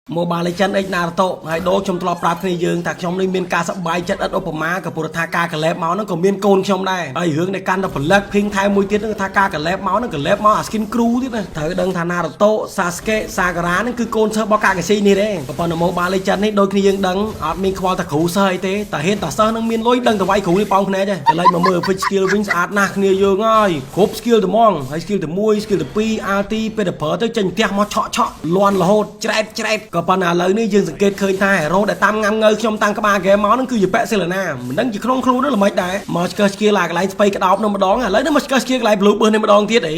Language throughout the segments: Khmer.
Mobile Legends X Naruto ហើយដូចខ្ញុំធ្លាប់ប្រាប់គ្នាយើងថាខ្ញុំនេះមានការសប្បាយចិត្តឥតឧបមាក៏ព្រោះថាការកលែបមកហ្នឹងក៏មានកូនខ្ញុំដែរហើយរឿងនៃកាន់តែផលិតភីងថែមមួយទៀតហ្នឹងថាការកលែបមកហ្នឹងកលែបមកអា skin គ្រូទៀតណាត្រូវដឹងថា Naruto Sasuke Sakura ហ្នឹងគឺកូនសិស្សរបស់កាកាស៊ីនេះទេប៉ុន្តែ Mobile Legends នេះដូចគ្នាយើងដឹងអត់មានខ្វល់តែគ្រូសិស្សអីទេតែហ៊ានតែសិស្សហ្នឹងមានលុយដឹងតែវាយគ្រូនេះប៉ោងភ្នែកទេឥឡូវមកមើល Fix skill វិញស្អាតណាស់គ្នាយើងហើយគ្រប់ skill តែហ្មងហើយ skill ទី1 skill ទី2 ulti ពេលតែប្រើទៅចេញផ្ទះមកឆក់លន់រហូតច្រែតក៏ប៉ុន្តែឥឡូវនេះយើងសង្កេតឃើញថាហេរ៉ូដែលតាមងាំងើខ្ញុំតាំងក្បាលហ្គេមមកហ្នឹងគឺជាប៉សេឡាណាមិនដឹងជាក្នុងខ្លួននោះល្មិចដែរមកឆ្កឹះឆ្កៀលអាកន្លែងស្ពៃក្តោបនោះម្ដងឥឡូវនេះមកឆ្កឹះឆ្កៀលកន្លែង blue burst នេះម្ដងទៀតអី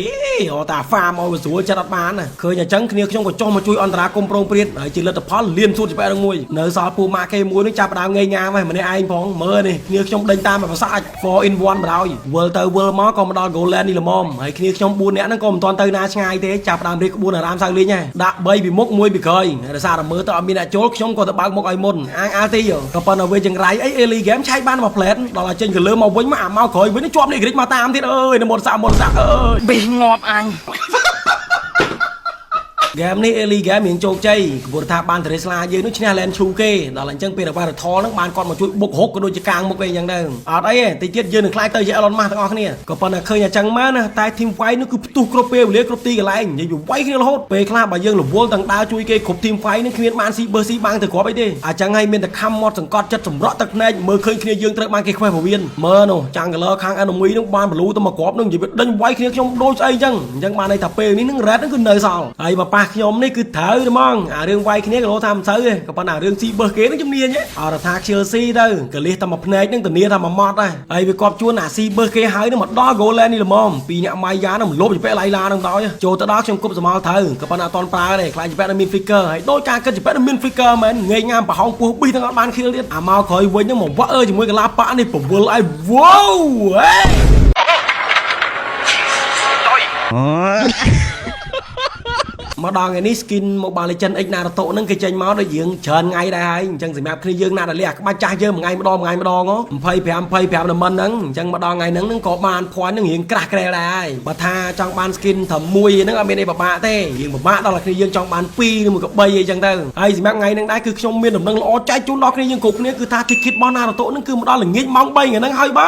អូតា farm មកស្រួលចិត្តអត់បានណាឃើញអញ្ចឹងគ្នាខ្ញុំក៏ចុះមកជួយអន្តរាគមន៍ប្រងព្រាតហើយជាលទ្ធផលលៀនសួតជាប៉រឿងមួយនៅសល់ពូម៉ាគេមួយនេះចាប់ដើមងាយងាមហើយម្នាក់ឯងផងមើលនេះគ្នាខ្ញុំដេញតាមភាសាអាច 4 in 1បណ្ដោយវិលទៅវិលមកក៏មកដល់ Gold Land នេះល្មមហើយគ្នាខ្ញុំ4នាក់ហ្នឹងក៏មិនទាន់ទៅណាឆ្ងាយទេចាប់ដើមរៀបក្បួនអារាមសៅលេងហ៎ដាក់3ពីមុខ1ពីក្រោយដោយសារតែមើលទៅអត់មានអ្នកចូលខ្ញុំក៏ទៅបើកមុខឲ្យមុនអាងអាល់ទីក៏ប៉ុន្តែវាចង្រៃអី Ellie Game ឆែកបានមួយផ្លែតដល់ឲ្យចេញកលើមកវិញមកអាមកក្រោយវិញជាប់នេះក្រិចមកតាមទៀតអើយនៅមុនសាក់អើយបេះងាប់អញហ្គេមនេះ Ellie Game មានជោគជ័យព្រោះថាបានតេរេស្លាយើងនោះឈ្នះ Land ឈូគេដល់អញ្ចឹងពេលរបស់ Rethol ហ្នឹងបានគាត់មកជួយបុកហុកក៏ដូចជាកាងមុខអីអញ្ចឹងដែរអត់អីទេតិចទៀតយើងនឹងខ្លាយទៅជា Elon Musk ទាំងអស់គ្នាក៏ប៉ុន្តែឃើញអញ្ចឹងមកណាតែ Team Fight នោះគឺផ្ទុះគ្រប់ពេលវេលាគ្រប់ទីកន្លែងនិយាយវាយគ្នារហូតពេលខ្លះបើយើងរវល់ទាំងដើរជួយគេគ្រប់ Team Fight នេះគ្មានបានស៊ីបើស៊ីបាំងទៅគ្រប់អីទេអញ្ចឹងហើយមានតែខំមាត់សង្កត់ចិត្តសម្រក់ទឹកភ្នែកមើលឃើញគ្នាយើងត្រូវបានគេខ្វេះពវៀនមើលនោះចាំង color ខាង enemy នោះបានបលូទៅមកគ្រប់នោះនិយាយវាដេញវាយគ្នាខ្ញុំដូចស្អីអញ្ចឹងបានន័យថាពេលនេះនឹង Red ហ្នឹងគឺនៅសល់ហើយមកប៉ះខ្ញុំនេះគឺត្រូវហ្មងអារឿងវាយគ្នាក៏លោថាមិនសូវទេក៏ប៉ុន្តែរឿងស៊ីបើសគេនឹងជំនាញអរថា Chelsea ទៅក៏លះតែមួយភ្នែកនឹងធានាថាមួយម៉ត់ដែរហើយវាគាត់ជួនអាស៊ីបើសគេហើយនឹងមកដល់ Gold Land នេះល្មមពីអ្នកម៉ៃយ៉ានឹងលុបជាពាក់ឡៃឡានឹងដល់ចូលទៅដល់ខ្ញុំគប់សមោលត្រូវក៏ប៉ុន្តែអត់តន់ប្រើទេខ្លាចជាពាក់នឹងមាន flicker ហើយដោយការគិតជាពាក់នឹងមាន flicker មែនងាយងាមប្រហោងពោះប៊ីទាំងអត់បាន kill ទៀតអាមកក្រោយវិញនឹងមកវាក់ជាមួយកលាប៉ានេះពវល់ឲ្យវ៉ូមកដល់ថ្ងៃនេះ skin Mobile Legends X Naruto ហ្នឹងគេចេញមកដូចយើងច្រើនថ្ងៃដែរហើយអញ្ចឹងសម្រាប់គ្នាយើងណាដែលលះក្បាច់ចាស់យើងមួយថ្ងៃម្ដង25នៅមិនហ្នឹងអញ្ចឹងមកដល់ថ្ងៃហ្នឹងក៏បាន point ហ្នឹងរៀងក្រាស់ក្រែលដែរហើយបើថាចង់បាន skin ត្រឹម1ហ្នឹងអត់មានអីពិបាកទេយើងពិបាកដល់តែគ្នាយើងចង់បាន2ឬមួយក៏3អីចឹងទៅហើយសម្រាប់ថ្ងៃហ្នឹងដែរគឺខ្ញុំមានដំណឹងល្អចែកជូនដល់គ្នាយើងគ្រប់គ្នាគឺថា ticket របស់ Naruto ហ្នឹងគឺមកដល់ល្ងាចម៉ោង3ហ្នឹងហើយបា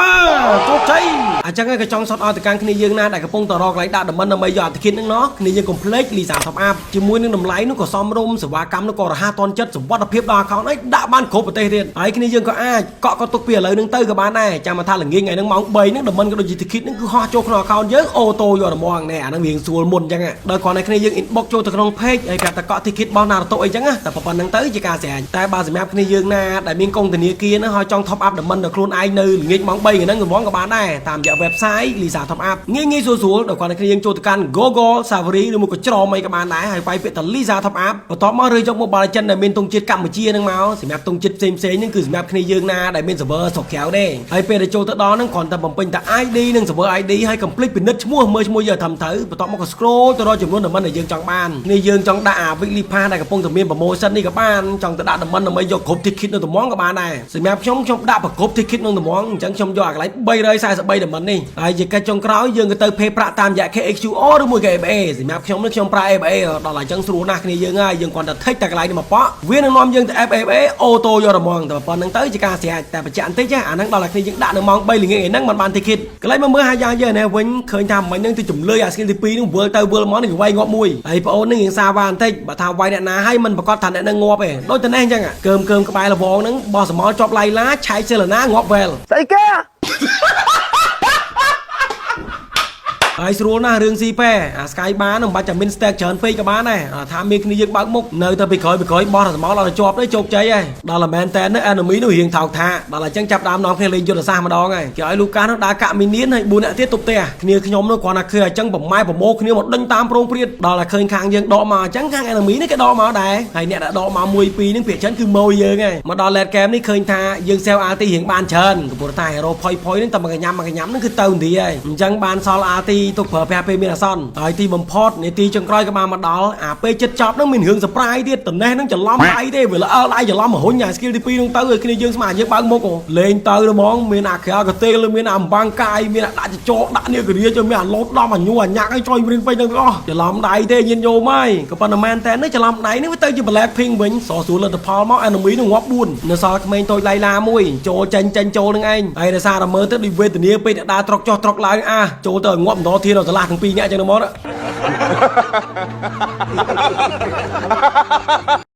ទជោគជ័យអញ្ចឹងក៏ចង់សុតឲ្យទៅកាន់គ្នាយើងណាដែលកំពុងតរកកន្លែងដាក់ diamond ដើម្បីយក ticket ហ្នឹងណោះគ្នាយើងកុំភ្លេច Lisa Top Up ជាមួយនឹងតម្លៃនោះក៏សមរម្យសេវាកម្មនោះក៏រហ័សទាន់ចិត្តសុវត្ថិភាពដល់ account ឯងដាក់បានគ្រប់ប្រទេសទៀតហើយគ្នាយើងក៏អាចកក់ក៏ទុកពីឥឡូវហ្នឹងទៅក៏បានដែរចាំមកថាល្ងាចថ្ងៃហ្នឹងម៉ោង3ហ្នឹងដំមិនក៏ដូចជា ticket ហ្នឹងគឺហោះចូលក្នុង account យើងអូតូយកតែមកណែអាហ្នឹងរៀងស្រួលមុនអញ្ចឹងដល់គ្រាន់តែគ្នាយើង inbox ចូលទៅក្នុង page ហើយកាត់តែកក់ ticket របស់ Naruto អីចឹងតែប៉ុណ្្នឹងទៅជាការស្រេចតែបើសម្រាប់គ្នាយើងណាដែលមានកុងធនាគារណាហើយចង់ top up ដំមិនដល់ខ្លួនឯងនៅល្ងាចម៉ោង3ហ្នឹងក៏បានដែរតាមរយៈ website Lisa Top Up ងាយស្រួលដល់គ្រាន់តែគ្នាយើងចូលទៅកាន់ Google Safari ឬមួយក៏ច្រមអីក៏បានដែរហើយវាយពាក្យថា Lisa Top Up បន្ទាប់មករើយក Mobile Legends ដែលមានទង់ជាតិកម្ពុជាហ្នឹងមកសម្រាប់ទង់ជាតិផ្សេងហ្នឹងគឺសម្រាប់គ្នាយើងណាដែលមាន server ស្រុកក្រៅទេហើយពេលដែលចូលទៅដល់ហ្នឹងគ្រាន់តែបំពេញតែ ID និង server ID ហើយ complete ពិនិត្យឈ្មោះមើលឈ្មោះយើងធ្វើទៅបន្ទាប់មកក៏ scroll ទៅរកចំនួន diamond ដែលយើងចង់បានគ្នាយើងចង់ដាក់អា weekly pass ដែលកំពុងតែមាន promotion នេះក៏បានចង់ទៅដាក់ diamond ដើម្បីយកគ្រប់ ticket នៅតំងក៏បានដែរសម្រាប់ខ្ញុំដាក់ប្រគ្រប់ ticket នៅតំងអញ្ចឹងខ្ញុំយកអាកន្លែង343 diamond នេះហើយជាកិច្ចចុងក្រោយយើងក៏ទៅ pay ប្រាក់តាមរយៈ KHQR ឬមួយក៏ FA សម្រាប់ខ្ញុំប្រើ FA ដល់អញ្ចឹងស្រួលណាស់គ្នាយើងហើយយើងគ្រាន់តែ thích តែកន្លែងនេះមកប៉វានឹងនាំយើងទៅ FFA អូតូយករហ្មងតែប៉ុណ្្នឹងទៅជាការស្រេចតែបញ្ជាក់បន្តិចអាហ្នឹងដល់តែគ្នាយើងដាក់នៅម៉ោង3ល្ងាចហ្នឹងមិនបាន ticket កន្លែងមកមើលហាយ៉ាងយើងនេះវិញឃើញថាមិញហ្នឹងទៅចំលើយអា skill ទី2ហ្នឹងវិលទៅវិលមកនេះវាយងាប់មួយហើយប្អូនហ្នឹងរៀងសាវ៉ាបន្តិចបើថាវាយអ្នកណាហើយមិនប្រកាសថាអ្នកហ្នឹងងាប់ទេដូចតែនេះអញ្ចឹងកើមក្បែរលវងហ្នឹងបោះសមល់ជាប់ឡៃឡាឆែកសេលណាងាប់វែលស្អីគេហើយស្រួលណាស់រឿងស៊ីប៉ែអា Sky បានមិនបាច់តែមាន stack ច្រើនពេកក៏បានដែរថាមានគ្នាយើងបើកមុខនៅទៅពីក្រោយបោះសមល់ដល់ជាប់ទៅជោគជ័យហើយដល់តែមែនតើ enemy នោះរៀងថោកថាដល់អញ្ចឹងចាប់ដើមនាំគ្នាលេងយុទ្ធសាស្ត្រម្ដងហើយគេឲ្យលូកានោះដើរកាក់មីនៀនហើយ4នាក់ទៀតទប់ផ្ទះគ្នាខ្ញុំនោះគ្រាន់តែឃើញអញ្ចឹងប្រម៉ែប្រមោគ្នាមកដេញតាមប្រងព្រាតដល់តែឃើញខាងយើងដកមកអញ្ចឹងខាង enemy នេះគេដកមកដែរហើយអ្នកដែលដកមក1 2ហ្នឹងភាគច្រើនគឺម៉ួយយើងហើយមកដល់ late game នេះឃើញថាយើង sell RT រៀងបានច្រើនព្រោះតែ hero ផុយហ្នឹងតែមកកញ្ញាំហ្នឹងគឺទៅទីហើយអញ្ចឹងបានសល់ RT ទុកប្រើប្រាស់ពេលមានអាសន្នហើយទីបំផុតនាទីចុងក្រោយក៏បានមកដល់អាពេលចិត្តចប់ហ្នឹងមានរឿងសប្រៃទៀតតំណេះហ្នឹងច្រឡំដៃទេវាល្អដៃច្រឡំមករុញអា skill ទី2ហ្នឹងទៅឲ្យគ្នាយើងស្មានយើងបើកមុខលេងទៅហ្មងមានអាក្រៅកទេលមានអាអំបាំងកាយមានអាដាក់ចោដាក់នេះករាជមានអាលោតដំអាញូអាញាក់ឲ្យចុយព្រិនពេញទាំងអស់ច្រឡំដៃទេញៀនយោមហើយក៏ប៉ុន្តែមែនតែនេះច្រឡំដៃនេះវាទៅជា Black Pink វិញសស្រួលលទ្ធផលមក enemy នឹងងាប់4នៅសល់ក្មេងតូចឡៃឡាមួយចូលចាញ់ចូលនឹងឯងហើយដោយសារតែមើលទៅដូចវេទនាពេលអ្នកដើរត្រុកចុះត្រុកឡើងចូលទៅងាប់ម្ដងទៀតដល់ឆ្លាស់ទាំងពីរនាក់អញ្ចឹងទៅមក